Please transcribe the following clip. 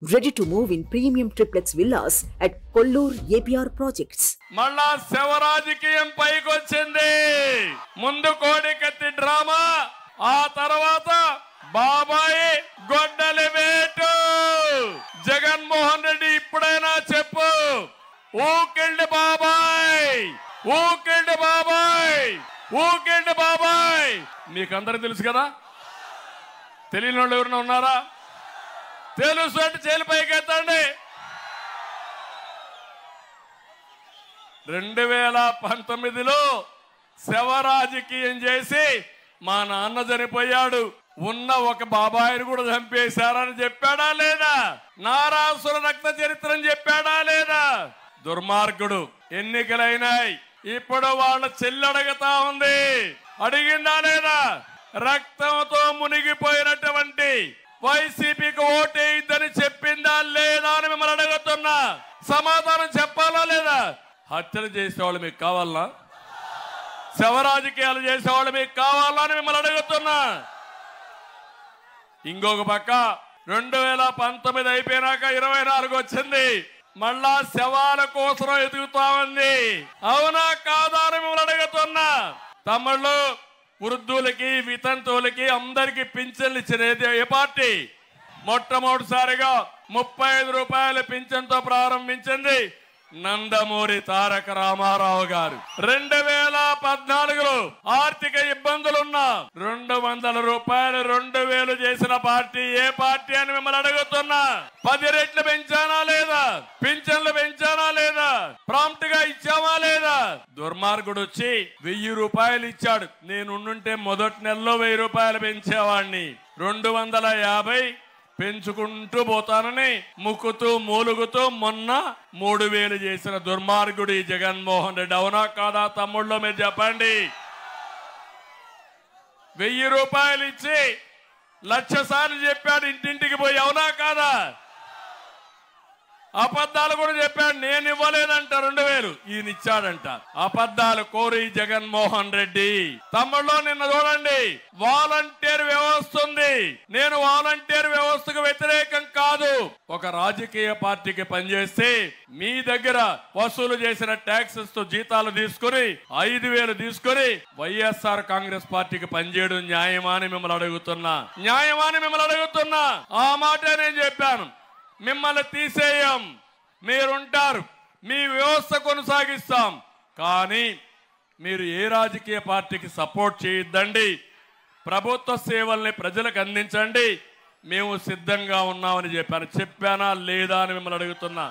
Ready to move in premium triplex villas at Kollur APR projects. మళ్ళా శివరాజకీయం పైకొచ్చింది. ముందు కోడికత్తి drama, ఆ తర్వాత బాబాయి గొడ్డలి వేటు. జగన్మోహన్ రెడ్డి ఇప్పుడైనా చెప్పు, ఊకిండి బాబాయ్, ఊకిండి బాబాయ్, ఊకిండి బాబాయ్. మీకందరూ తెలుసు కదా, తెలియని వాళ్ళు ఎవరైనా ఉన్నారా? తెలుసు అంటే చేలు పైకెత్తండి. 2019లో శవ రాజకీయం చేసి మా నాన్న చనిపోయాడు, ఉన్న ఒక బాబాయిని కూడా చంపేశారని చెప్పాడా లేదా? నారాసుర రక్త చరిత్రని చెప్పాడా లేదా? దుర్మార్గుడు. ఎన్నికలైనాయి, ఇప్పుడు వాళ్ళ చెల్లి అడుగుతా ఉంది, అడిగిందా లేదా? రక్తంతో మునిగిపోయినటువంటి వైసీపీకి ఓటేయిద్దని చెప్పిందా లేదా అని మిమ్మల్ని అడుగుతున్నా. సమాధానం చెప్పాలా లేదా? హత్యలు చేసేవాళ్ళు మీకు కావాలా? శవ రాజకీయాలు చేసేవాళ్ళు మీకు కావాలా అని మిమ్మల్ని అడుగుతున్నా. ఇంకొక పక్క 2019 అయిపోయినాక 24 వచ్చింది, మళ్ళా శవాల కోసం ఎదుగుతా ఉంది. అవునా కాదా అని మిమ్మల్ని అడుగుతున్నా. తమ్ముళ్ళు, వృద్ధులకి, వితంతువులకి అందరికి పింఛన్లు ఇచ్చినది ఏ పార్టీ? మొట్టమొదటిసారిగా 35 రూపాయల పింఛన్తో ప్రారంభించింది నందమూరి తారక రామారావు గారు. 2014లో ఆర్థిక ఇబ్బందులున్న 200 రూపాయలు 2000 చేసిన పార్టీ ఏ పార్టీ అని మిమ్మల్ని అడుగుతున్నా. 10 రెట్లు పెంచానా లేదా? పింఛన్లు పెంచానా లేదా? ప్రాంప్ట్ గా ఇచ్చామా లేదా? దుర్మార్గుడు వచ్చి 1000 రూపాయలు ఇచ్చాడు. నేనుంటే మొదటి నెలలో 1000 రూపాయలు పెంచేవాడిని, 250 పెంచుకుంటూ పోతానని ముక్కుతూ మూలుగుతూ మొన్న 3000 చేసిన దుర్మార్గుడు ఈ జగన్మోహన్ రెడ్డి. అవునా కాదా తమ్ముళ్ళు? మీరు చెప్పండి. 1000 రూపాయలు ఇచ్చి 1,00,000 సార్లు చెప్పాడు ఇంటింటికి పోయి, అవునా కాదా? అబద్ధాలు కూడా చెప్పాడు, నేను ఇవ్వలేదంట 2000, ఈయన ఇచ్చాడంట. అబద్ధాలు కోరి జగన్మోహన్ రెడ్డి. తమ్ముళ్ళు, నిన్న చూడండి, వాలంటీర్ వ్యవస్థ ఉంది. నేను వాలంటీర్ వ్యవస్థకు వ్యతిరేకం కాదు. ఒక రాజకీయ పార్టీకి పనిచేస్తే మీ దగ్గర వసూలు చేసిన ట్యాక్సెస్ తో జీతాలు తీసుకుని 5,000 తీసుకుని వైఎస్ఆర్ కాంగ్రెస్ పార్టీకి పనిచేయడం న్యాయమా అని మిమ్మల్ని అడుగుతున్నా. న్యాయమా అని మిమ్మల్ని అడుగుతున్నా. ఆ మాటే నేను చెప్పాను. మిమ్మల్ని తీసేయం, మీరుంటారు, మీ వ్యవస్థ కొనసాగిస్తాం, కానీ మీరు ఏ రాజకీయ పార్టీకి సపోర్ట్ చేయొద్దండి. ప్రభుత్వ సేవల్ని ప్రజలకు అందించండి. మేము సిద్ధంగా ఉన్నామని చెప్పాను. చెప్పానా లేదా అని మిమ్మల్ని అడుగుతున్నా.